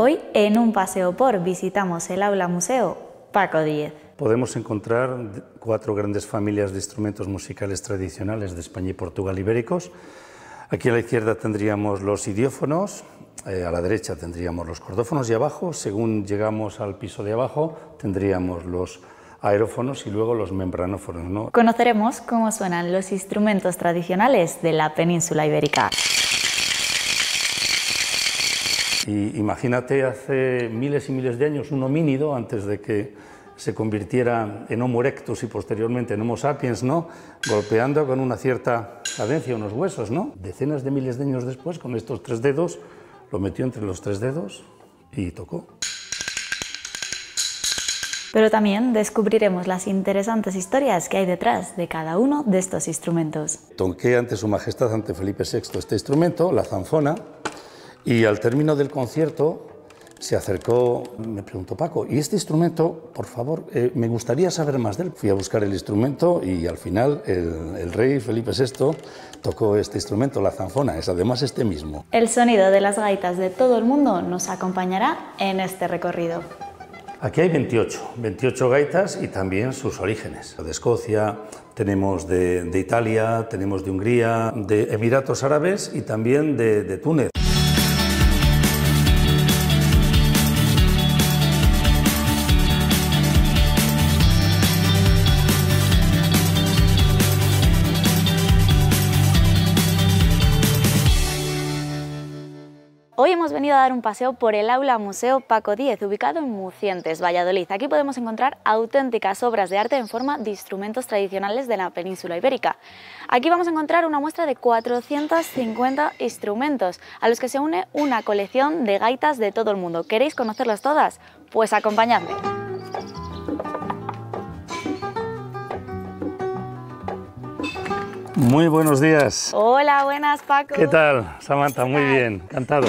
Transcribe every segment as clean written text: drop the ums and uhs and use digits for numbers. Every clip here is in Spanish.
Hoy, en un paseo por, visitamos el aula museo Paco Díez. Podemos encontrar 4 grandes familias de instrumentos musicales tradicionales de España y Portugal ibéricos. Aquí a la izquierda tendríamos los idiófonos, a la derecha tendríamos los cordófonos y abajo, según llegamos al piso de abajo, tendríamos los aerófonos y luego los membranófonos, ¿no? Conoceremos cómo suenan los instrumentos tradicionales de la península ibérica. Y imagínate hace miles y miles de años un homínido, antes de que se convirtiera en Homo erectus y posteriormente en Homo sapiens, ¿no? Golpeando con una cierta cadencia unos huesos, ¿no? Decenas de miles de años después, con estos 3 dedos, lo metió entre los 3 dedos y tocó. Pero también descubriremos las interesantes historias que hay detrás de cada uno de estos instrumentos. Toqué ante Su Majestad, ante Felipe VI, este instrumento, la zanfona, y al término del concierto se acercó, me preguntó: Paco, ¿y este instrumento, por favor, me gustaría saber más de él? Fui a buscar el instrumento y al final el rey Felipe VI tocó este instrumento, la zanfona, es además este mismo. El sonido de las gaitas de todo el mundo nos acompañará en este recorrido. Aquí hay 28 gaitas y también sus orígenes. De Escocia, tenemos de Italia, tenemos de Hungría, de Emiratos Árabes y también de Túnez. Hoy hemos venido a dar un paseo por el aula museo Paco Díez, ubicado en Mucientes, Valladolid. Aquí podemos encontrar auténticas obras de arte en forma de instrumentos tradicionales de la península ibérica. Aquí vamos a encontrar una muestra de 450 instrumentos, a los que se une una colección de gaitas de todo el mundo. ¿Queréis conocerlas todas? Pues acompañadme. Muy buenos días. Hola, buenas, Paco. ¿Qué tal, Samantha? Muy bien, encantado.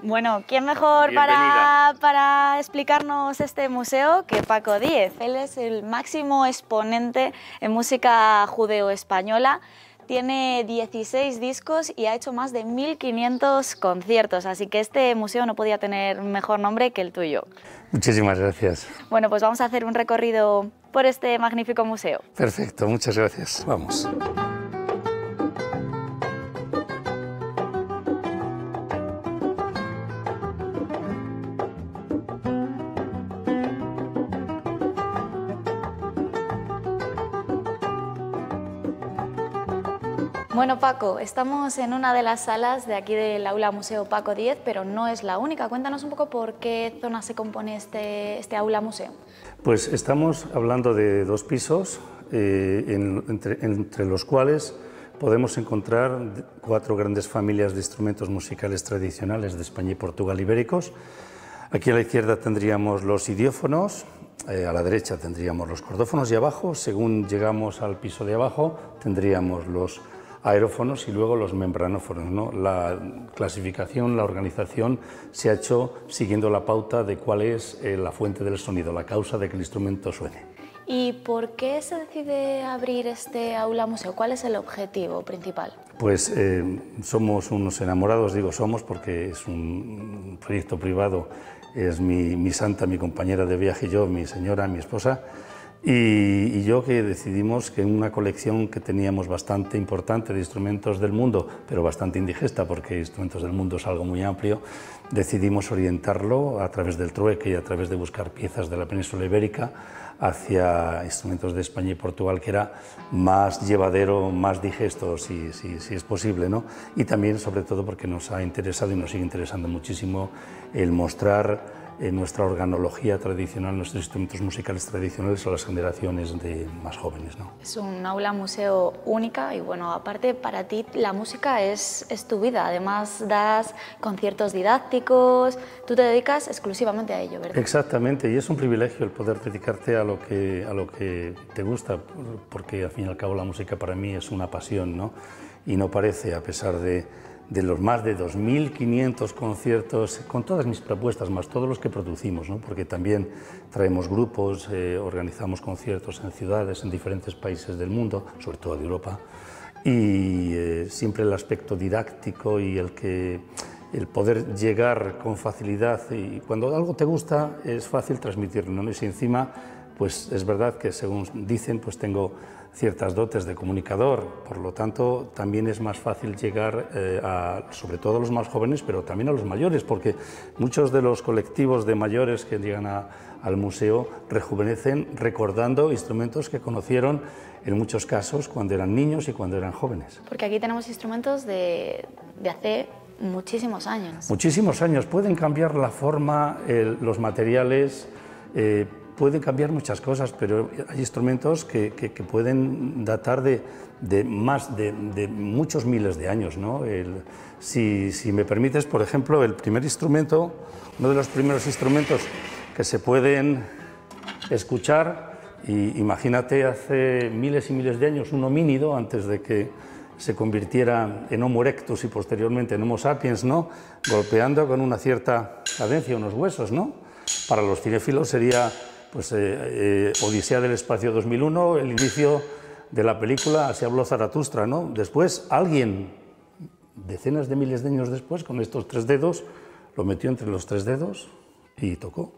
Bueno, ¿quién mejor para explicarnos este museo que Paco Díez? Él es el máximo exponente en música judeo-española. Tiene 16 discos y ha hecho más de 1500 conciertos, así que este museo no podía tener mejor nombre que el tuyo. Muchísimas gracias. Bueno, pues vamos a hacer un recorrido por este magnífico museo. Perfecto, muchas gracias. Vamos. Bueno, Paco, estamos en una de las salas de aquí del aula museo Paco Díez, pero no es la única. Cuéntanos un poco por qué zona se compone este aula museo. Pues estamos hablando de 2 pisos, entre los cuales podemos encontrar 4 grandes familias de instrumentos musicales tradicionales de España y Portugal ibéricos. Aquí a la izquierda tendríamos los idiófonos, a la derecha tendríamos los cordófonos y abajo, según llegamos al piso de abajo, tendríamos los aerófonos y luego los membranófonos, ¿no? La clasificación, la organización se ha hecho siguiendo la pauta de cuál es la fuente del sonido, la causa de que el instrumento suene. ¿Y por qué se decide abrir este aula museo? ¿Cuál es el objetivo principal? Pues somos unos enamorados, digo somos porque es un proyecto privado, es mi santa, mi compañera de viaje y yo, mi señora, mi esposa, y yo, que decidimos que una colección que teníamos bastante importante de instrumentos del mundo, pero bastante indigesta porque instrumentos del mundo es algo muy amplio, decidimos orientarlo a través del trueque y a través de buscar piezas de la península ibérica hacia instrumentos de España y Portugal, que era más llevadero, más digesto, si es posible, ¿no? Y también, sobre todo, porque nos ha interesado y nos sigue interesando muchísimo el mostrar nuestra organología tradicional, nuestros instrumentos musicales tradicionales a las generaciones más jóvenes, ¿no? Es un aula museo única y, bueno, aparte para ti la música es tu vida. Además das conciertos didácticos, tú te dedicas exclusivamente a ello, ¿verdad? Exactamente, y es un privilegio el poder dedicarte a lo que te gusta, porque al fin y al cabo la música para mí es una pasión, ¿no? Y no parece, a pesar de los más de 2.500 conciertos, con todas mis propuestas, más todos los que producimos, ¿no? Porque también traemos grupos, organizamos conciertos en ciudades, en diferentes países del mundo, sobre todo de Europa, y siempre el aspecto didáctico y el que el poder llegar con facilidad, y cuando algo te gusta es fácil transmitirlo, ¿no? Y si encima, pues es verdad que según dicen, pues tengo ciertas dotes de comunicador, por lo tanto también es más fácil llegar sobre todo a los más jóvenes, pero también a los mayores, porque muchos de los colectivos de mayores que llegan al museo rejuvenecen recordando instrumentos que conocieron en muchos casos cuando eran niños y cuando eran jóvenes. Porque aquí tenemos instrumentos de hace muchísimos años. Muchísimos años. Pueden cambiar la forma, los materiales, pueden cambiar muchas cosas, pero hay instrumentos que pueden datar de muchos miles de años, ¿no? Si me permites, por ejemplo, el primer instrumento, uno de los primeros instrumentos que se pueden escuchar, y imagínate hace miles y miles de años, un homínido, antes de que se convirtiera en Homo erectus y posteriormente en Homo sapiens, ¿no? Golpeando con una cierta cadencia unos huesos, ¿no? Para los cinéfilos sería pues, Odisea del Espacio 2001, el inicio de la película Así habló Zaratustra, ¿no? Después alguien, decenas de miles de años después, con estos 3 dedos, lo metió entre los 3 dedos y tocó.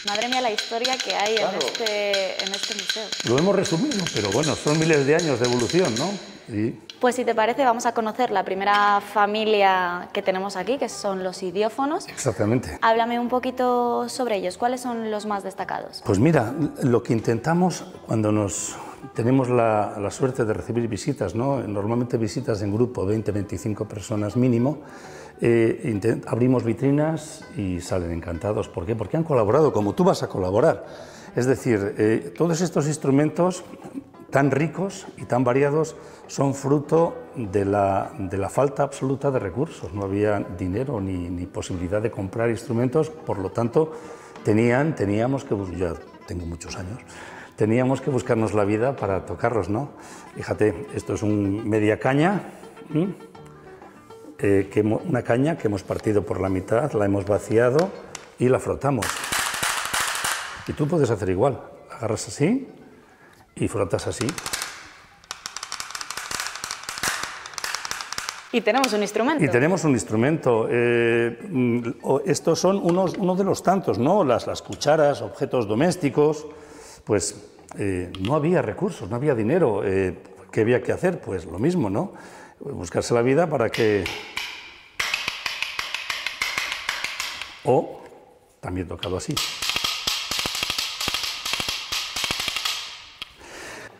Madre mía, la historia que hay claro. en este museo. Lo hemos resumido, pero bueno, son miles de años de evolución, ¿no? Pues si te parece, vamos a conocer la primera familia que tenemos aquí, que son los idiófonos. Exactamente. Háblame un poquito sobre ellos. ¿Cuáles son los más destacados? Pues mira, lo que intentamos cuando tenemos la suerte de recibir visitas, ¿no? Normalmente visitas en grupo, 20-25 personas mínimo, abrimos vitrinas y salen encantados. ¿Por qué? Porque han colaborado, como tú vas a colaborar. Es decir, todos estos instrumentos tan ricos y tan variados son fruto de la falta absoluta de recursos. No había dinero ni posibilidad de comprar instrumentos, por lo tanto teníamos que, ya tengo muchos años, teníamos que buscarnos la vida para tocarlos, ¿no? Fíjate, esto es media caña, una caña que hemos partido por la mitad, la hemos vaciado y la frotamos. Y tú puedes hacer igual, agarras así y frotas así. Y tenemos un instrumento. Y tenemos un instrumento. Estos son uno de los tantos, ¿no? Las cucharas, objetos domésticos. Pues no había recursos, no había dinero. ¿Qué había que hacer? Pues lo mismo, ¿no? Buscarse la vida para que... O también tocado así.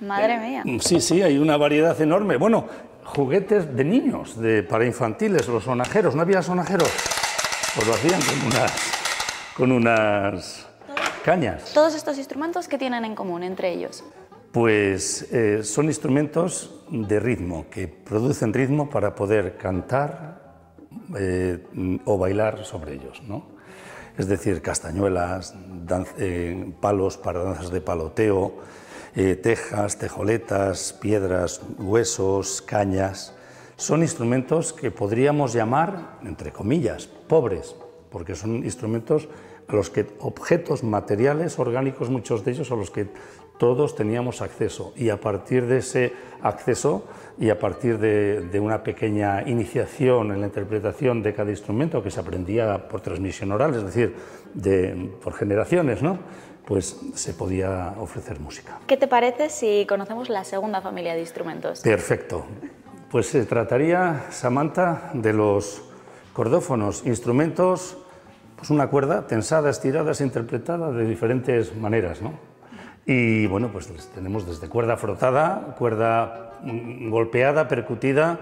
Madre mía. Sí, hay una variedad enorme. Bueno, juguetes de niños, para infantiles, los sonajeros. ¿No había sonajeros? Pues lo hacían con unas cañas. ¿Todos estos instrumentos qué tienen en común entre ellos? Pues son instrumentos de ritmo, que producen ritmo para poder cantar o bailar sobre ellos, ¿no? Es decir, castañuelas, palos para danzas de paloteo, tejas, tejoletas, piedras, huesos, cañas. Son instrumentos que podríamos llamar, entre comillas, pobres, porque son instrumentos a los que objetos materiales, orgánicos, muchos de ellos, a los que todos teníamos acceso. Y a partir de ese acceso y a partir de una pequeña iniciación en la interpretación de cada instrumento que se aprendía por transmisión oral, es decir, por generaciones, ¿no? Pues se podía ofrecer música. ¿Qué te parece si conocemos la segunda familia de instrumentos? Perfecto. Pues se trataría, Samantha, de los cordófonos, instrumentos, pues una cuerda tensada, estirada, interpretada de diferentes maneras, ¿no? Y bueno, pues tenemos desde cuerda frotada, cuerda golpeada, percutida,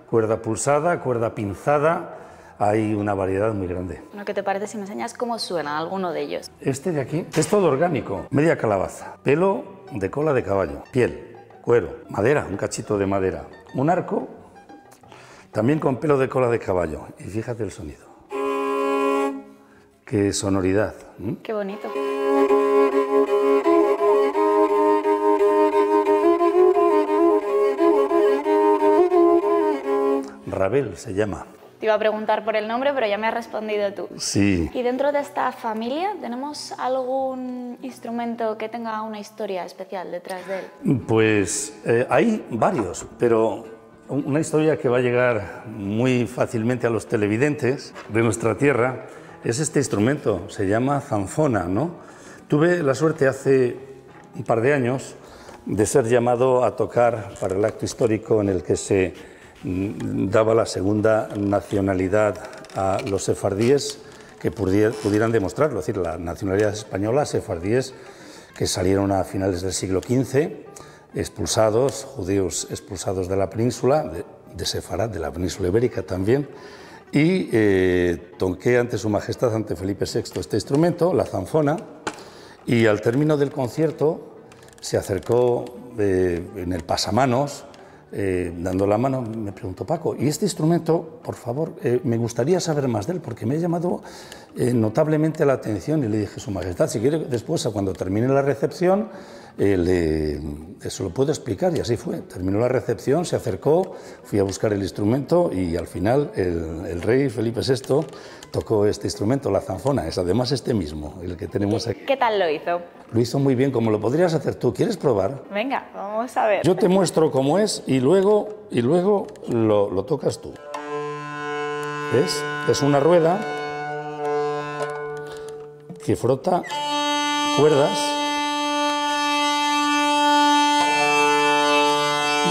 cuerda pulsada, cuerda pinzada. Hay una variedad muy grande. ¿Qué te parece si me enseñas cómo suena alguno de ellos? Este de aquí es todo orgánico, media calabaza, pelo de cola de caballo, piel, cuero, madera, un cachito de madera, un arco, también con pelo de cola de caballo. Y fíjate el sonido. ¡Qué sonoridad! ¡Qué bonito! Ravel se llama. Te iba a preguntar por el nombre, pero ya me has respondido tú. Sí. ¿Y dentro de esta familia tenemos algún instrumento que tenga una historia especial detrás de él? Pues hay varios, pero una historia que va a llegar muy fácilmente a los televidentes de nuestra tierra es este instrumento, se llama zanfona, ¿no? Tuve la suerte hace un par de años de ser llamado a tocar para el acto histórico en el que se daba la segunda nacionalidad a los sefardíes que pudieran demostrarlo, es decir, la nacionalidad española, sefardíes que salieron a finales del siglo XV, expulsados, judíos expulsados de la península, de Sefarad, de la península ibérica también, y toqué ante Su Majestad, ante Felipe VI, este instrumento, la zanfona, y al término del concierto se acercó en el pasamanos, dando la mano, me preguntó: Paco, ¿y este instrumento, por favor, me gustaría saber más de él, porque me ha llamado notablemente la atención? Y le dije: Su Majestad, si quiere, después, cuando termine la recepción, eso lo puedo explicar. Y así fue. Terminó la recepción, se acercó, fui a buscar el instrumento y al final el rey Felipe VI tocó este instrumento, la zanfona. Es además este mismo, el que tenemos aquí. ¿Qué tal lo hizo? Lo hizo muy bien, como lo podrías hacer tú. ¿Quieres probar? Venga, vamos a ver. Yo te muestro cómo es y luego lo tocas tú. ¿Ves? Es una rueda que frota cuerdas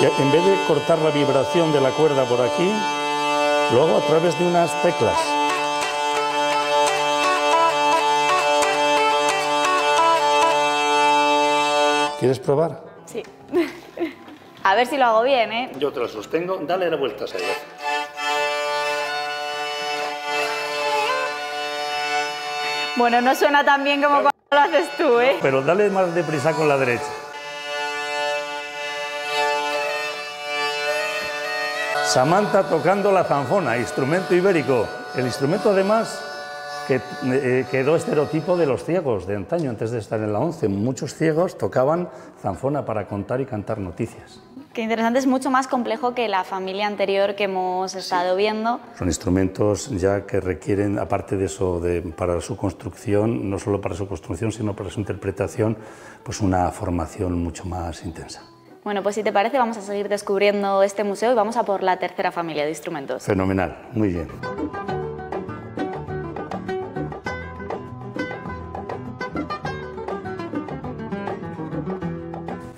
y en vez de cortar la vibración de la cuerda por aquí, lo hago a través de unas teclas. ¿Quieres probar? Sí. A ver si lo hago bien, ¿eh? Yo te lo sostengo. Dale la vuelta a ella. Bueno, no suena tan bien como cuando lo haces tú, ¿eh? Pero dale más deprisa con la derecha. Samantha tocando la zanfona, instrumento ibérico. El instrumento, además, que quedó estereotipo de los ciegos de antaño, antes de estar en la ONCE. Muchos ciegos tocaban zanfona para contar y cantar noticias. Qué interesante, es mucho más complejo que la familia anterior que hemos estado viendo. Son instrumentos ya que requieren, aparte de eso, para su construcción, no solo para su construcción, sino para su interpretación, pues una formación mucho más intensa. Bueno, pues si te parece, vamos a seguir descubriendo este museo y vamos a por la tercera familia de instrumentos. Fenomenal, muy bien.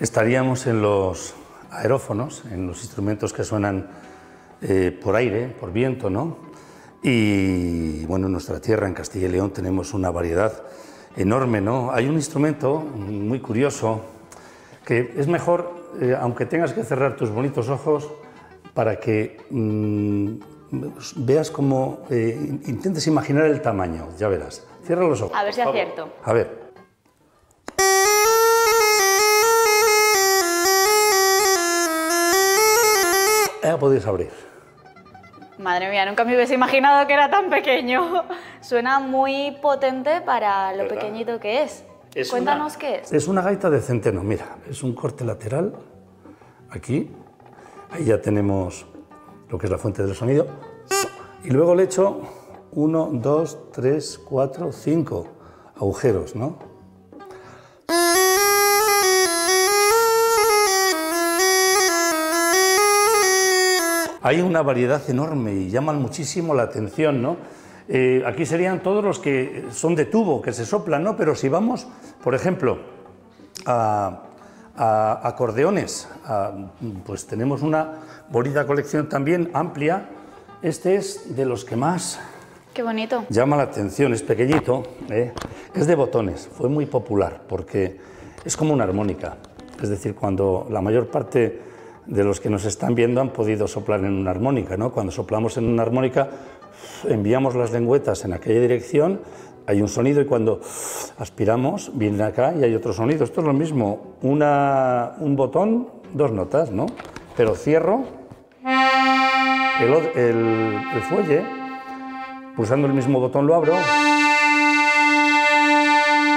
Estaríamos en los aerófonos, en los instrumentos que suenan por aire, por viento, ¿no? Y bueno, en nuestra tierra, en Castilla y León, tenemos una variedad enorme, ¿no? Hay un instrumento muy curioso que es mejor, aunque tengas que cerrar tus bonitos ojos, para que veas cómo, intentes imaginar el tamaño, ya verás. Cierra los ojos. A ver si acierto. A ver. Ya podéis abrir. Madre mía, nunca me hubiese imaginado que era tan pequeño. Suena muy potente para lo pequeñito que es. Cuéntanos qué es. Es una gaita de centeno, mira, es un corte lateral, aquí, ahí ya tenemos lo que es la fuente del sonido, y luego le echo 1, 2, 3, 4, 5 agujeros, ¿no? Hay una variedad enorme y llaman muchísimo la atención, ¿no? Aquí serían todos los que son de tubo, que se soplan, ¿no? Pero si vamos, por ejemplo, a acordeones, pues tenemos una bonita colección también amplia. Este es de los que más Qué bonito. llama la atención, es pequeñito, es de botones, fue muy popular porque es como una armónica. Es decir, cuando la mayor parte de los que nos están viendo han podido soplar en una armónica, ¿no? Cuando soplamos en una armónica, enviamos las lengüetas en aquella dirección, hay un sonido y cuando aspiramos viene acá y hay otro sonido. Esto es lo mismo, un botón, dos notas, ¿no? Pero cierro el fuelle, pulsando el mismo botón lo abro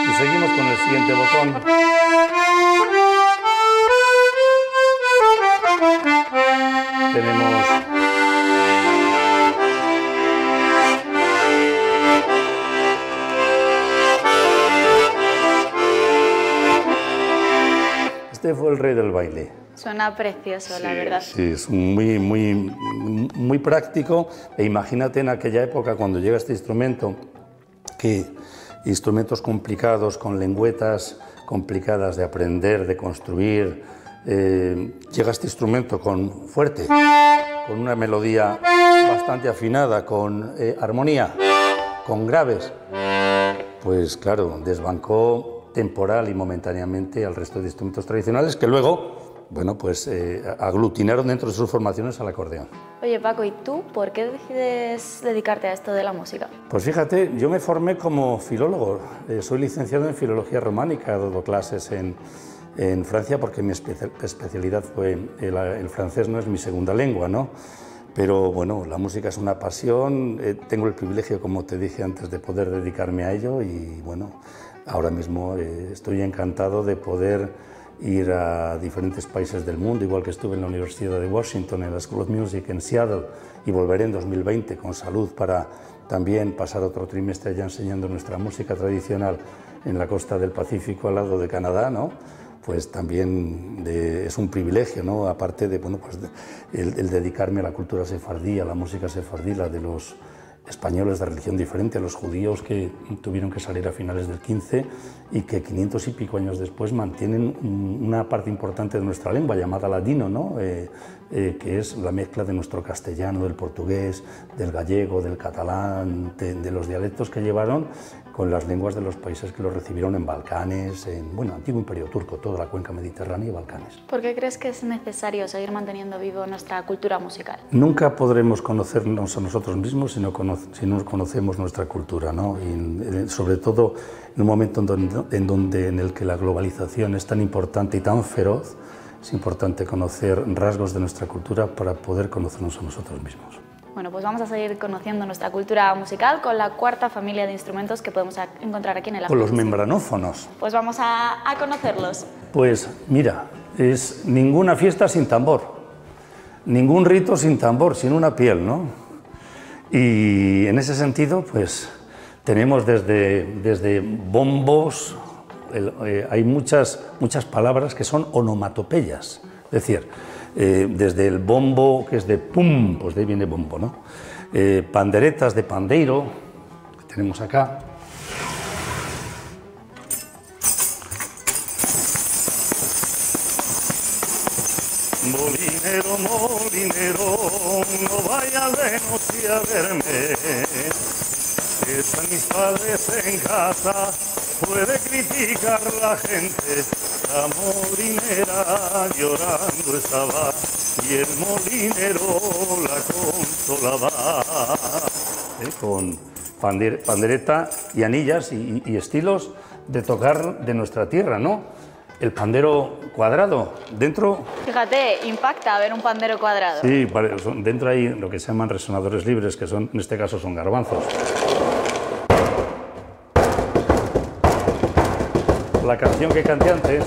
y seguimos con el siguiente botón. Tenemos este fue el rey del baile. Suena precioso, la verdad. Sí, es muy práctico. E imagínate en aquella época, cuando llega este instrumento, que instrumentos complicados, con lengüetas complicadas de aprender, de construir, llega este instrumento fuerte, con una melodía bastante afinada, con armonía, con graves. Pues claro, desbancó temporal y momentáneamente al resto de instrumentos tradicionales que luego, bueno, pues aglutinaron dentro de sus formaciones al acordeón. Oye Paco, ¿y tú por qué decides dedicarte a esto de la música? Pues fíjate, yo me formé como filólogo, soy licenciado en Filología Románica, he dado clases en Francia porque mi especialidad fue el francés, no es mi segunda lengua, ¿no? Pero bueno, la música es una pasión, tengo el privilegio, como te dije antes, de poder dedicarme a ello y bueno, ahora mismo estoy encantado de poder ir a diferentes países del mundo, igual que estuve en la Universidad de Washington, en la School of Music en Seattle, y volveré en 2020 con salud para también pasar otro trimestre allá enseñando nuestra música tradicional en la costa del Pacífico al lado de Canadá, ¿no? Pues también es un privilegio, ¿no? Aparte de, bueno, pues el dedicarme a la cultura sefardí, a la música sefardí, la de los españoles de religión diferente, a los judíos que tuvieron que salir a finales del 15 y que 500 y pico años después mantienen una parte importante de nuestra lengua llamada ladino, ¿no? Que es la mezcla de nuestro castellano, del portugués, del gallego, del catalán, de los dialectos que llevaron con las lenguas de los países que los recibieron en Balcanes, en, bueno, antiguo imperio turco, toda la cuenca mediterránea y Balcanes. ¿Por qué crees que es necesario seguir manteniendo vivo nuestra cultura musical? Nunca podremos conocernos a nosotros mismos si no conocemos nuestra cultura, ¿no? Y sobre todo en un momento en el que la globalización es tan importante y tan feroz, es importante conocer rasgos de nuestra cultura para poder conocernos a nosotros mismos. Bueno, pues vamos a seguir conociendo nuestra cultura musical con la cuarta familia de instrumentos que podemos encontrar aquí en el Con los membranófonos. Pues vamos a conocerlos. Pues mira, es ninguna fiesta sin tambor, ningún rito sin tambor, sin una piel, ¿no? Y en ese sentido, pues tenemos desde bombos, hay muchas palabras que son onomatopeyas, es decir, desde el bombo, que es de pum, pues de ahí viene bombo, ¿no? Panderetas de pandeiro, que tenemos acá. Molinero, molinero, no vaya de noche a verme. Están mis padres en casa, puede criticar la gente. La molinera llorando estaba y el molinero la consolaba. Con pandereta y anillas y estilos de tocar de nuestra tierra, ¿no? El pandero cuadrado, dentro... Fíjate, impacta ver un pandero cuadrado. Sí, dentro hay lo que se llaman resonadores libres, que son, en este caso son garbanzos. La canción que canté antes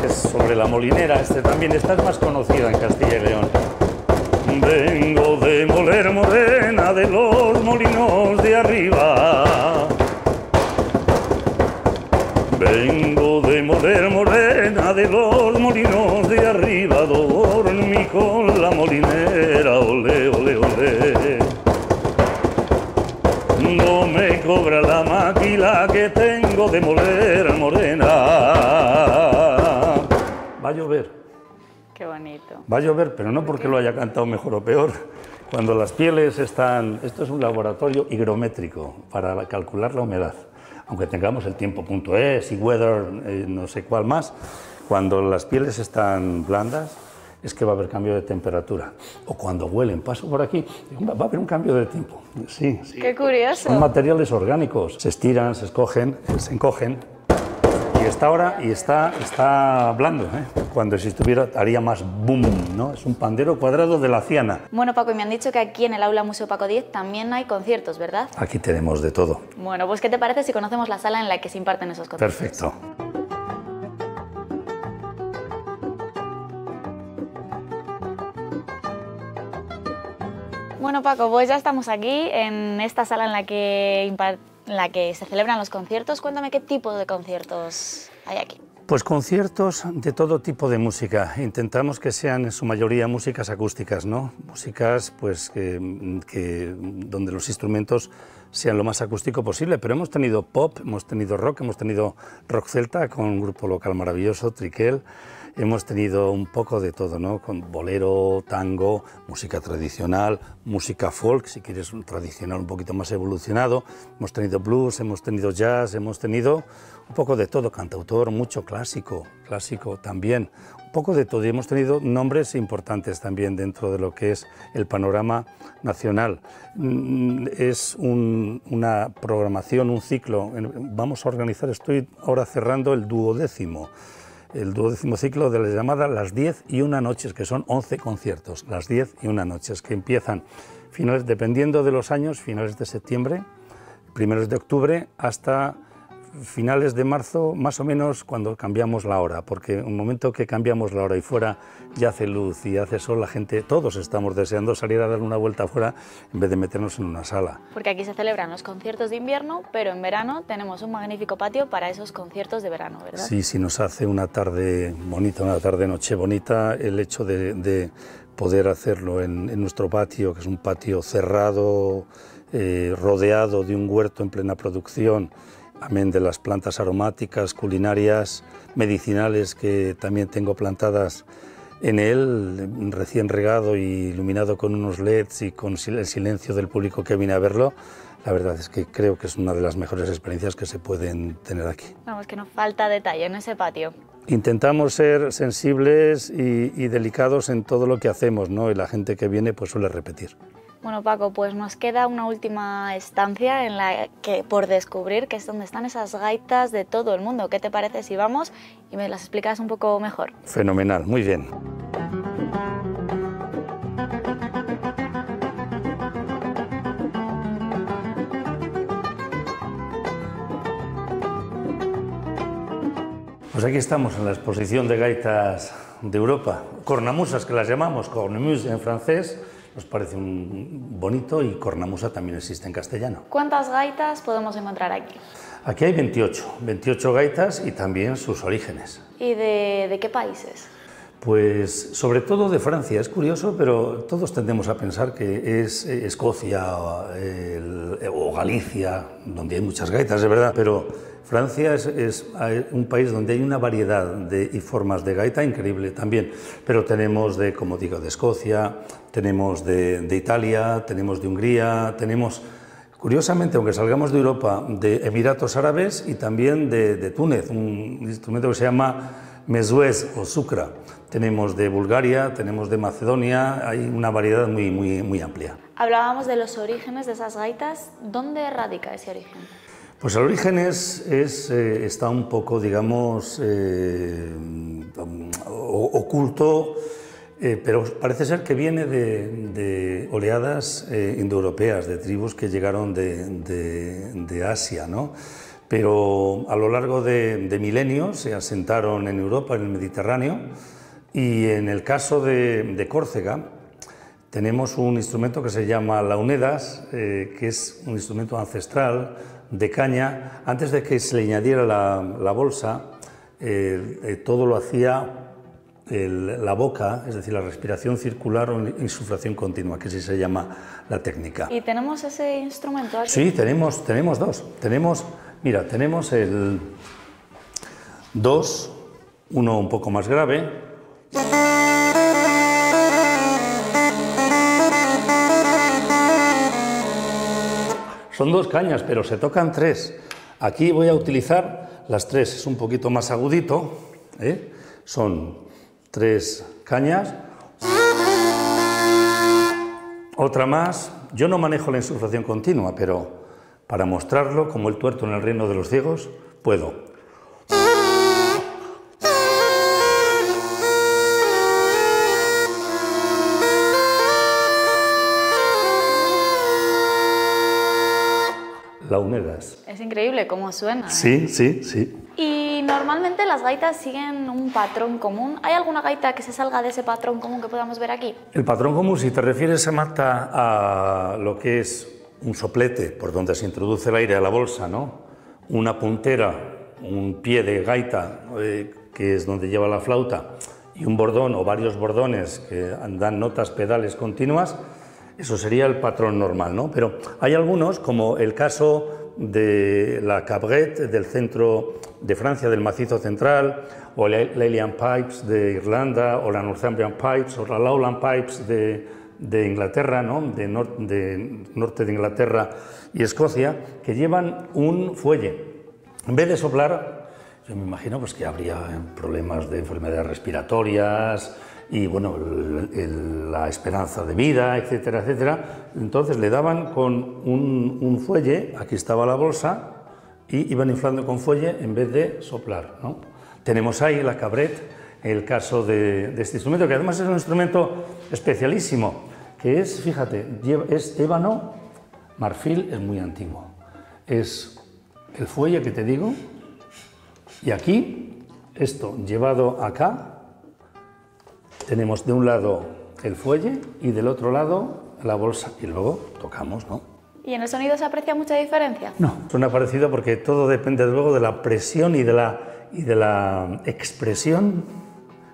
es sobre la molinera, esta es más conocida en Castilla y León. Vengo de moler morena de los molinos de arriba. Vengo de moler morena de los molinos de arriba, dormí con la molinera, ole, ole, ole. No me cobra la maquila que tengo de moler morena. Va a llover. Qué bonito. Va a llover, pero no porque lo haya cantado mejor o peor. Cuando las pieles están... Esto es un laboratorio higrométrico para calcular la humedad. Aunque tengamos el tiempo.es y weather, no sé cuál más, cuando las pieles están blandas es que va a haber cambio de temperatura. O cuando huelen, paso por aquí, va a haber un cambio de tiempo. Sí, sí. Qué curioso. Son materiales orgánicos, se estiran, se encogen. Y está blando, ¿eh? Cuando si estuviera haría más boom, ¿no? Es un pandero cuadrado de la Ciana. Bueno, Paco, y me han dicho que aquí en el Aula Museo Paco X también hay conciertos, ¿verdad? Aquí tenemos de todo. Bueno, pues ¿qué te parece si conocemos la sala en la que se imparten esos conciertos? Perfecto. Bueno, Paco, pues ya estamos aquí en esta sala en la que se celebran los conciertos. Cuéntame qué tipo de conciertos hay aquí. Pues conciertos de todo tipo de música. Intentamos que sean en su mayoría músicas acústicas, ¿no? Músicas pues, donde los instrumentos sean lo más acústico posible, pero hemos tenido pop, hemos tenido rock celta con un grupo local maravilloso, Triquel. Hemos tenido un poco de todo, ¿no? Con bolero, tango, música tradicional, música folk, si quieres un tradicional un poquito más evolucionado. Hemos tenido blues, hemos tenido jazz, hemos tenido un poco de todo, cantautor, mucho clásico también, un poco de todo. Y hemos tenido nombres importantes también dentro de lo que es el panorama nacional. Es una programación, un ciclo. Vamos a organizar, estoy ahora cerrando el 12º ciclo de la llamada Las 10 y una noches, que son 11 conciertos, las 10 y una noches, que empiezan finales, dependiendo de los años, finales de septiembre, primeros de octubre, hasta finales de marzo, más o menos cuando cambiamos la hora, porque un momento que cambiamos la hora y fuera ya hace luz y hace sol, la gente, todos estamos deseando salir a dar una vuelta afuera en vez de meternos en una sala. Porque aquí se celebran los conciertos de invierno, pero en verano tenemos un magnífico patio para esos conciertos de verano, ¿verdad? Sí, sí, nos hace una tarde bonita, una tarde-noche bonita, el hecho de poder hacerlo en nuestro patio, que es un patio cerrado, rodeado de un huerto en plena producción, amén de las plantas aromáticas, culinarias, medicinales que también tengo plantadas en él, recién regado y iluminado con unos LEDs y con el silencio del público que viene a verlo. La verdad es que creo que es una de las mejores experiencias que se pueden tener aquí. Vamos, que nos falta detalle en ese patio. Intentamos ser sensibles y delicados en todo lo que hacemos, ¿no? Y la gente que viene pues suele repetir. Bueno, Paco, pues nos queda una última estancia en la que por descubrir, que es donde están esas gaitas de todo el mundo. ¿Qué te parece si vamos y me las explicas un poco mejor? Fenomenal, muy bien. Pues aquí estamos en la exposición de gaitas de Europa, cornamusas que las llamamos, cornemuse en francés. Nos parece bonito y cornamusa también existe en castellano. ¿Cuántas gaitas podemos encontrar aquí? Aquí hay 28 gaitas y también sus orígenes. ¿Y de qué países? Pues sobre todo de Francia. Es curioso, pero todos tendemos a pensar que es Escocia o Galicia, donde hay muchas gaitas, de verdad, pero Francia es un país donde hay una variedad y formas de gaita increíble también, pero tenemos como digo, de Escocia, tenemos de Italia, tenemos de Hungría, tenemos, curiosamente, aunque salgamos de Europa, de Emiratos Árabes y también de Túnez, un instrumento que se llama mezuez o sukra. Tenemos de Bulgaria, tenemos de Macedonia, hay una variedad muy amplia. Hablábamos de los orígenes de esas gaitas. ¿Dónde radica ese origen? Pues el origen está un poco, digamos, oculto, pero parece ser que viene de oleadas indoeuropeas, de tribus que llegaron de Asia, ¿no? Pero a lo largo de milenios se asentaron en Europa, en el Mediterráneo, y en el caso de Córcega tenemos un instrumento que se llama launedas, que es un instrumento ancestral de caña. Antes de que se le añadiera la bolsa, todo lo hacía la boca, es decir, la respiración circular o insuflación continua, que así se llama la técnica. ¿Y tenemos ese instrumento aquí? Sí, tenemos dos. Mira, tenemos el 2, uno un poco más grave. Son 2 cañas, pero se tocan 3. Aquí voy a utilizar las 3, es un poquito más agudito, ¿eh? Son 3 cañas. Otra más. Yo no manejo la insuflación continua, pero para mostrarlo, como el tuerto en el reino de los ciegos, puedo. Launedas. Es increíble cómo suena. Sí, sí, sí. Y normalmente las gaitas siguen un patrón común. ¿Hay alguna gaita que se salga de ese patrón común que podamos ver aquí? El patrón común, si te refieres, Marta, a lo que es un soplete por donde se introduce el aire a la bolsa, ¿no? Una puntera, un pie de gaita que es donde lleva la flauta, y un bordón o varios bordones que dan notas pedales continuas, eso sería el patrón normal, ¿no? Pero hay algunos, como el caso de la cabrette del centro de Francia, del Macizo Central, o la Leyland Pipes de Irlanda, o la Northumbrian Pipes, o la Lowland Pipes de Inglaterra, ¿no? de norte de Inglaterra y Escocia, que llevan un fuelle. En vez de soplar, yo me imagino pues, que habría problemas de enfermedades respiratorias y bueno, la esperanza de vida, etcétera, etcétera. Entonces le daban con un fuelle, aquí estaba la bolsa, y iban inflando con fuelle en vez de soplar, ¿no? Tenemos ahí la cabrette, el caso de este instrumento, que además es un instrumento especialísimo, que es, fíjate, es ébano, marfil, es muy antiguo. Es el fuelle que te digo, y aquí, esto llevado acá, tenemos de un lado el fuelle y del otro lado la bolsa, y luego tocamos, ¿no? ¿Y en el sonido se aprecia mucha diferencia? No, suena parecido porque todo depende luego de la presión y de la expresión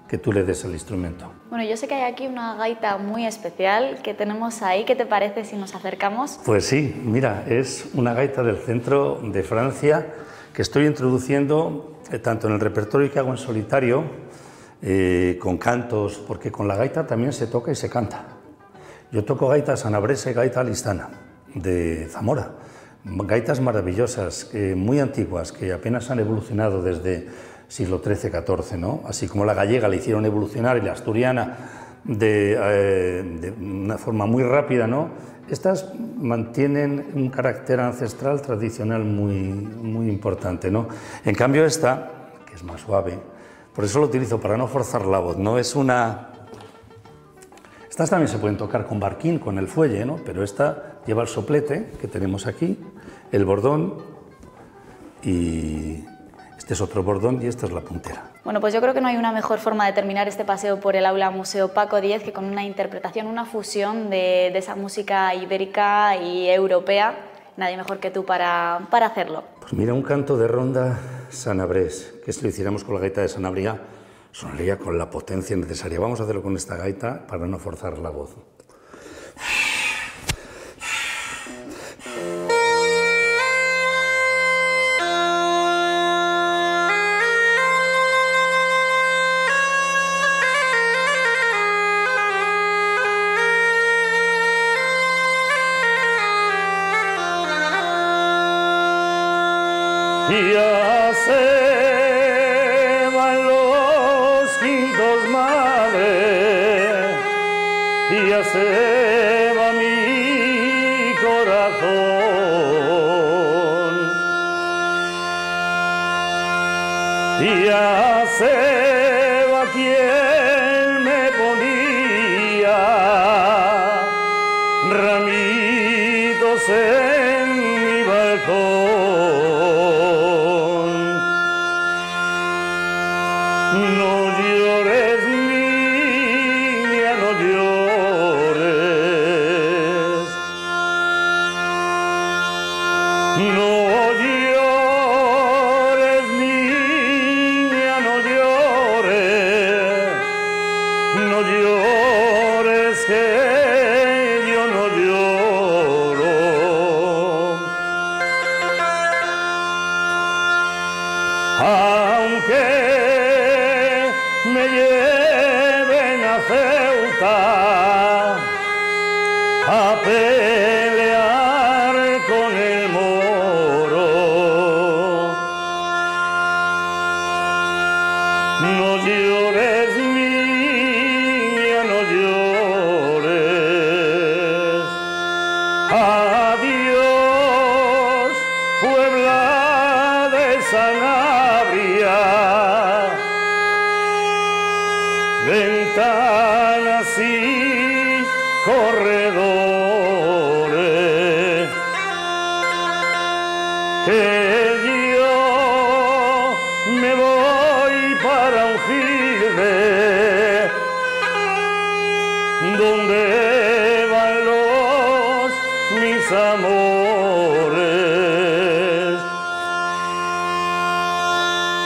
que tú le des al instrumento. Bueno, yo sé que hay aquí una gaita muy especial que tenemos ahí. ¿Qué te parece si nos acercamos? Pues sí, mira, es una gaita del centro de Francia que estoy introduciendo tanto en el repertorio que hago en solitario, con cantos, porque con la gaita también se toca y se canta. Yo toco gaita sanabresa y gaita listana de Zamora, gaitas maravillosas, muy antiguas, que apenas han evolucionado desde siglo XIII-XIV, ¿no? Así como la gallega la hicieron evolucionar y la asturiana de una forma muy rápida, ¿no? Estas mantienen un carácter ancestral tradicional muy importante, ¿no? En cambio esta, que es más suave, por eso lo utilizo para no forzar la voz, no es una... Estas también se pueden tocar con barquín, con el fuelle, ¿no? Pero esta lleva el soplete que tenemos aquí, el bordón, y este es otro bordón y esta es la puntera. Bueno, pues yo creo que no hay una mejor forma de terminar este paseo por el Aula Museo Paco Díez que con una interpretación, una fusión de esa música ibérica y europea. Nadie mejor que tú para hacerlo. Pues mira, un canto de ronda sanabrés, que si lo hiciéramos con la gaita de Sanabria, sonaría con la potencia necesaria. Vamos a hacerlo con esta gaita para no forzar la voz. Ya se van los quintos, madre, ya se va mi corazón, ya se va quien me ponía ramitos en mi balcón. No llores, niña, no llores. No llores, niña, no llores. No llores, que yo no lloro. Aunque me lleven a Ceuta a pelear con el moro, no llores, niña, no llores. Adiós, Puebla de Sanabria, ventanas y corredores, que yo me voy para un Gilde, donde van mis amores.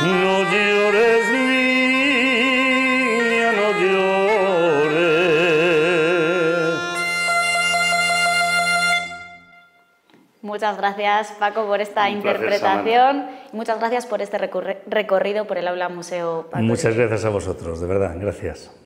No llores, Muchas gracias, Paco, por esta interpretación y muchas gracias por este recorrido por el Aula Museo Paco Díez. Muchas gracias a vosotros, de verdad, gracias.